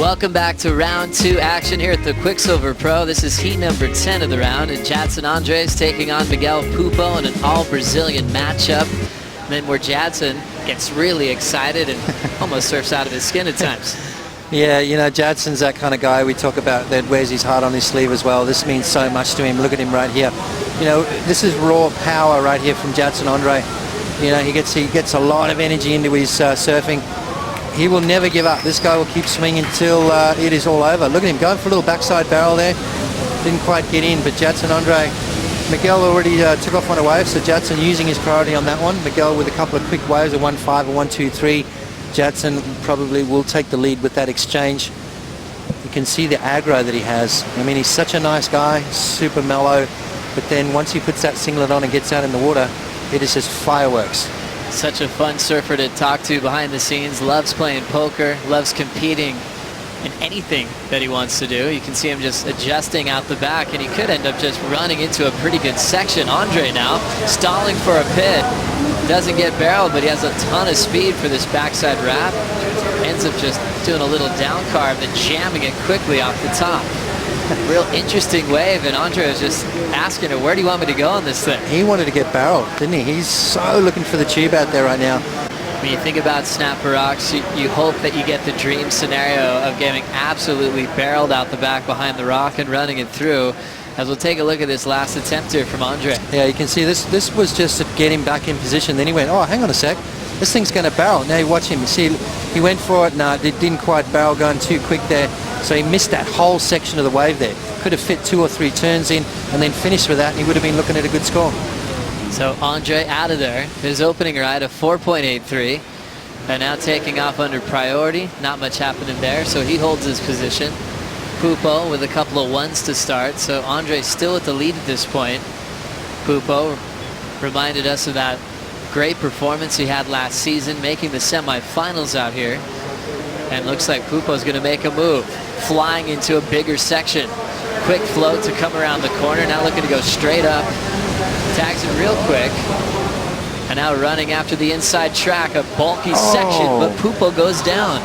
Welcome back to round 2 action here at the Quiksilver Pro. This is heat number 10 of the round, and Jadson Andres taking on Miguel Pupo in an all-Brazilian matchup. And then where Jadson gets really excited and almost surfs out of his skin at times. Yeah, you know, Jadson's that kind of guy we talk about that wears his heart on his sleeve as well. This means so much to him. Look at him right here. You know, this is raw power right here from Jadson Andre. You know, he gets a lot of energy into his surfing. He will never give up. This guy will keep swinging until it is all over. Look at him going for a little backside barrel there. Didn't quite get in, but Jadson Andre, Miguel already took off on a wave, so Jadson using his priority on that one. Miguel with a couple of quick waves, a 1-5, a 1-2-3. Jadson probably will take the lead with that exchange. You can see the aggro that he has. I mean, he's such a nice guy, super mellow, but then once he puts that singlet on and gets out in the water, it is just fireworks. Such a fun surfer to talk to behind the scenes. Loves playing poker, loves competing in anything that he wants to do. You can see him just adjusting out the back, and he could end up just running into a pretty good section. Andre now stalling for a pit. Doesn't get barreled, but he has a ton of speed for this backside wrap. Ends up just doing a little down carve and jamming it quickly off the top. Real interesting wave, and Andre was just asking her, where do you want me to go on this thing? He wanted to get barreled, didn't he? He's so looking for the tube out there right now. When you think about snapper rocks, you hope that you get the dream scenario of getting absolutely barreled out the back behind the rock and running it through. As we'll take a look at this last attempt here from Andre. Yeah, you can see this was just to get him back in position. Then he went, oh, hang on a sec. This thing's going to barrel. Now you watch him. You see, he went for it. No, it didn't quite barrel, going too quick there. So he missed that whole section of the wave there. Could have fit 2 or 3 turns in and then finished with that, and he would have been looking at a good score. So Andre out of there. His opening ride of 4.83. And now taking off under priority. Not much happening there, so he holds his position. Pupo with a couple of ones to start, so Andre still at the lead at this point. Pupo reminded us of that great performance he had last season, making the semifinals out here. And looks like Pupo's going to make a move, flying into a bigger section. Quick float to come around the corner, now looking to go straight up. Tags it real quick. And now running after the inside track, a bulky section, but Pupo goes down.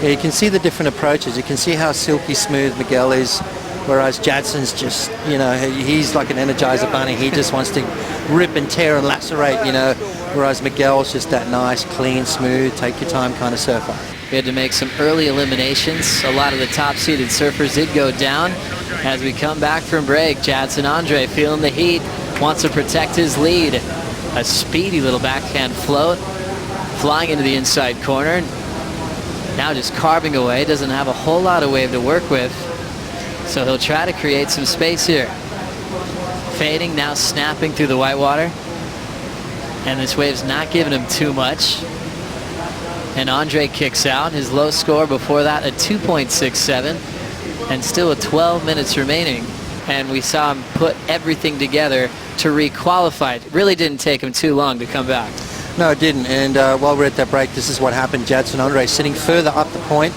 Yeah, you can see the different approaches. You can see how silky smooth Miguel is, whereas Jadson's just, you know, he's like an Energizer bunny. He just wants to rip and tear and lacerate, you know, whereas Miguel's just that nice, clean, smooth, take your time kind of surfer. We had to make some early eliminations. A lot of the top-seeded surfers did go down. As we come back from break, Jadson Andre feeling the heat, wants to protect his lead. A speedy little backhand float, flying into the inside corner. Now just carving away, doesn't have a whole lot of wave to work with. So he'll try to create some space here. Fading, now snapping through the whitewater. And this wave's not giving him too much. And Andre kicks out. His low score before that, a 2.67. And still with 12 minutes remaining. And we saw him put everything together to re-qualify. It really didn't take him too long to come back. No, it didn't. And while we're at that break, this is what happened. Jadson Andre sitting further up the point,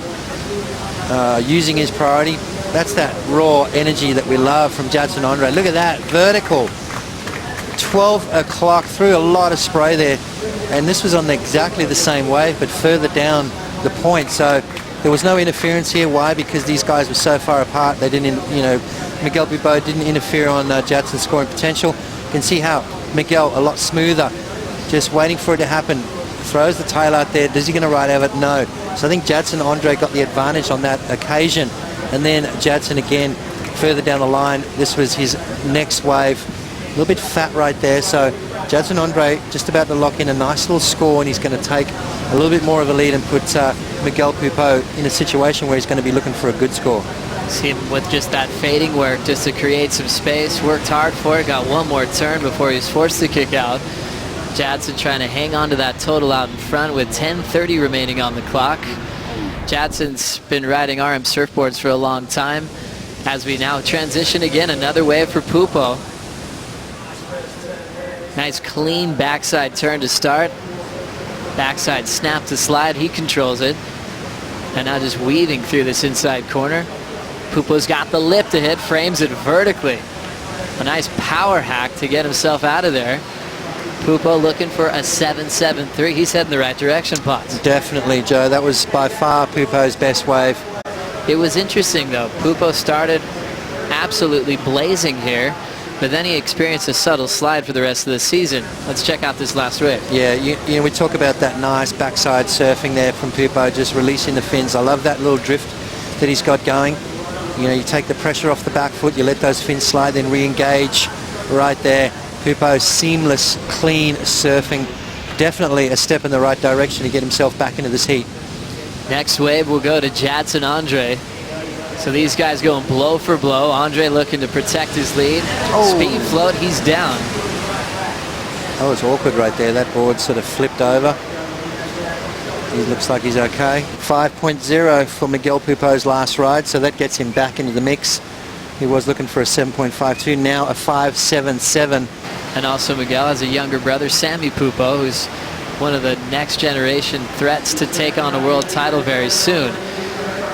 using his priority. That's that raw energy that we love from Jadson Andre. Look at that, vertical. 12 o'clock, through a lot of spray there. And this was on exactly the same wave, but further down the point. So there was no interference here. Why? Because these guys were so far apart. They didn't, you know, Miguel Pupo didn't interfere on Jadson's scoring potential. You can see how Miguel, a lot smoother, just waiting for it to happen. Throws the tail out there. Is he going to ride over it? No. So I think Jadson Andre got the advantage on that occasion. And then Jadson again, further down the line. This was his next wave. A little bit fat right there. So Jadson Andre just about to lock in a nice little score, and he's going to take a little bit more of a lead and put Miguel Pupo in a situation where he's going to be looking for a good score. See him with just that fading work just to create some space. Worked hard for it. Got one more turn before he was forced to kick out. Jadson trying to hang on to that total out in front with 10:30 remaining on the clock. Jadson's been riding RM surfboards for a long time. As we now transition again, another wave for Pupo. Nice clean backside turn to start. Backside snap to slide, he controls it. And now just weaving through this inside corner. Pupo's got the lip to hit, frames it vertically. A nice power hack to get himself out of there. Pupo looking for a 7-7-3. He's heading the right direction, Potts. Definitely, Joe. That was by far Pupo's best wave. It was interesting, though. Pupo started absolutely blazing here, but then he experienced a subtle slide for the rest of the season. Let's check out this last wave. Yeah, you know, we talk about that nice backside surfing there from Pupo, just releasing the fins. I love that little drift that he's got going. You know, you take the pressure off the back foot, you let those fins slide, then re-engage right there. Pupo's seamless, clean surfing. Definitely a step in the right direction to get himself back into this heat. Next wave will go to Jadson Andre. So these guys going blow for blow. Andre looking to protect his lead. Oh. Speed float, he's down. That was awkward right there. That board sort of flipped over. He looks like he's okay. 5.0 for Miguel Pupo's last ride, so that gets him back into the mix. He was looking for a 7.52, now a 5.77. And also Miguel has a younger brother, Sammy Pupo, who's one of the next generation threats to take on a world title very soon.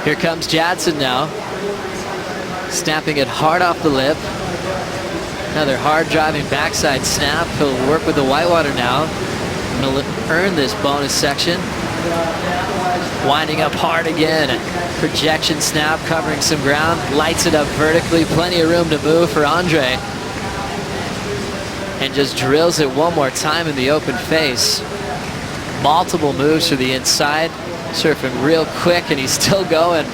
Here comes Jadson now, snapping it hard off the lip. Another hard driving backside snap. He'll work with the whitewater now. He'll earn this bonus section. Winding up hard again. Projection snap covering some ground. Lights it up vertically. Plenty of room to move for Andre. And just drills it one more time in the open face. Multiple moves to the inside. Surfing real quick, and he's still going.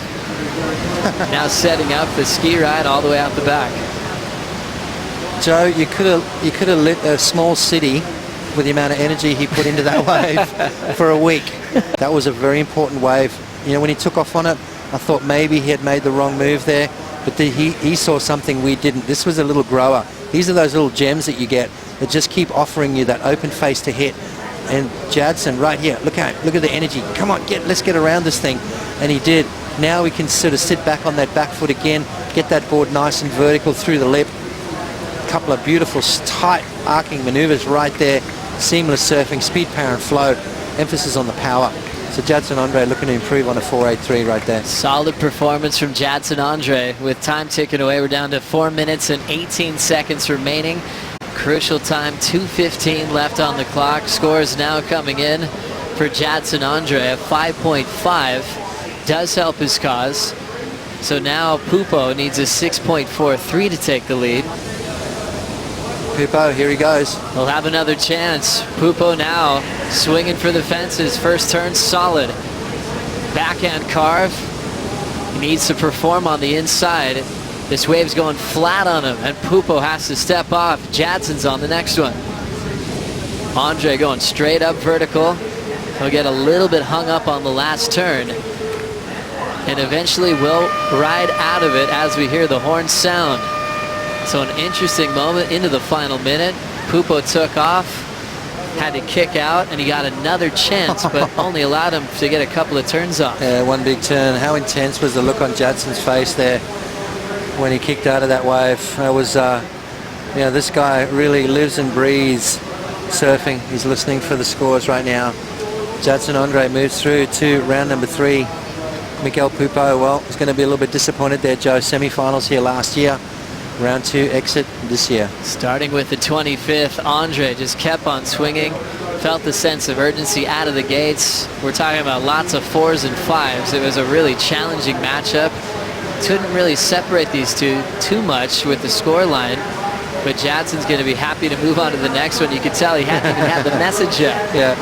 Now setting up the ski ride all the way out the back. Joe, you could have lit a small city with the amount of energy he put into that wave for a week. That was a very important wave. You know, when he took off on it, I thought maybe he had made the wrong move there, but he saw something we didn't. This was a little grower. These are those little gems that you get that just keep offering you that open face to hit. And Jadson right here, look at the energy. Come on, let's get around this thing. And he did. Now we can sort of sit back on that back foot again, get that board nice and vertical through the lip. A couple of beautiful, tight arcing maneuvers right there. Seamless surfing, speed, power, and flow. Emphasis on the power. So Jadson Andre looking to improve on a 4.83 right there. Solid performance from Jadson Andre. With time ticking away, we're down to 4 minutes and 18 seconds remaining. Crucial time, 2:15 left on the clock. Scores now coming in for Jadson Andre. A 5.5 does help his cause. So now Pupo needs a 6.43 to take the lead. Pupo, here he goes. He'll have another chance. Pupo now swinging for the fences. First turn solid. Backhand carve. He needs to perform on the inside. This wave's going flat on him, and Pupo has to step off. Jadson's on the next one. Andre going straight up vertical. He'll get a little bit hung up on the last turn, and eventually will ride out of it as we hear the horn sound. So an interesting moment into the final minute. Pupo took off, had to kick out, and he got another chance, but only allowed him to get a couple of turns off. Yeah, one big turn. How intense was the look on Jadson's face there when he kicked out of that wave? That was, you know, this guy really lives and breathes surfing. He's listening for the scores right now. Jadson Andre moves through to round number 3. Miguel Pupo, well, he's going to be a little bit disappointed there, Joe. Semi-finals here last year. Round 2 exit this year. Starting with the 25th, Andre just kept on swinging. Felt the sense of urgency out of the gates. We're talking about lots of 4s and 5s. It was a really challenging matchup. Couldn't really separate these two too much with the score line, but Jadson's going to be happy to move on to the next one. You could tell he hadn't even had the message yet. Yeah.